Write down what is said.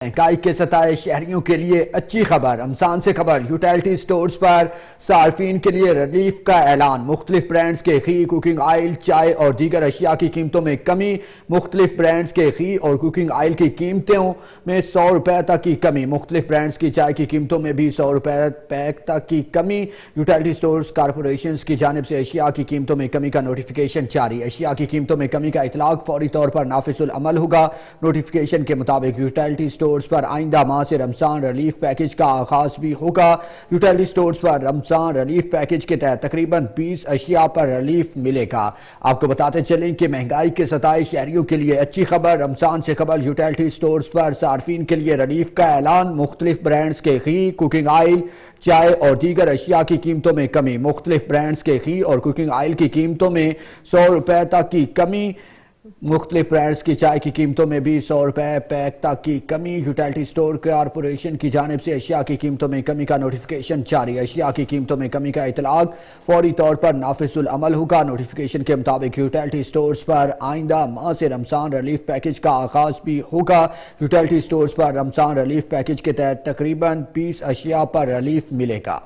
مہنگائی کے ستائے شہریوں کے لیے اچھی خبر۔ رمضان سے خبر، یوٹیلٹی سٹورز پر صارفین کے لیے ریلیف کا اعلان۔ مختلف برانڈز کے گھی، کوکنگ آئل، چائے اور دیگر اشیاء کی قیمتوں میں کمی۔ مختلف برانڈز کے گھی اور کوکنگ آئل کی قیمتوں میں 100 روپے تک کی کمی۔ مختلف برانڈز کی چائے کی قیمتوں میں بھی 100 روپے تک کی کمی۔ یوٹیلٹی سٹورز کارپوریشن کی جانب سے اشیاء کی قیمتوں میں کمی کا نوٹیفیکیشن جاری۔ اشیاء کی قیمتوں میں کمی کا اطلاق فوری طور پر نافذ العمل ہوگا۔ نوٹیفیکیشن کے مطابق یوٹیلٹی سٹورز پر آئندہ ماہ سے رمضان ریلیف پیکج کا آغاز بھی ہوگا۔ یوٹیلٹی سٹورز پر رمضان ریلیف پیکج کے تحت تقریباً 20 اشیاء پر ریلیف ملے گا۔ آپ کو بتاتے چلیں کہ مہنگائی کے ستائے شہریوں کے لیے اچھی خبر۔ رمضان سے قبل یوٹیلٹی سٹورز پر صارفین کے لیے ریلیف کا اعلان۔ مختلف برانڈز کے گھی، کوکنگ آئل، چائے اور دیگر اشیاء کی قیمتوں میں کمی۔ مختلف برانڈز کے گھی اور کوکنگ آئل کی قیمتوں میں 100 روپے تک کی کمی۔ مختلف برانڈز کی چائے کی قیمتوں میں بھی 100 روپے پیک تک کی کمی۔ یوٹیلٹی سٹور کارپوریشن کی جانب سے اشیاء کی قیمتوں میں کمی کا نوٹیفیکیشن جاری۔ اشیاء کی قیمتوں میں کمی کا اطلاق فوری طور پر نافذ العمل ہوگا۔ نوٹیفیکیشن کے مطابق یوٹیلٹی سٹورز پر آئندہ ماہ سے رمضان ریلیف پیکج کا آغاز بھی ہوگا۔ یوٹیلٹی سٹورز پر رمضان ریلیف پیکج کے تحت تقریباً 20 اشیاء پر ریلیف ملے گا۔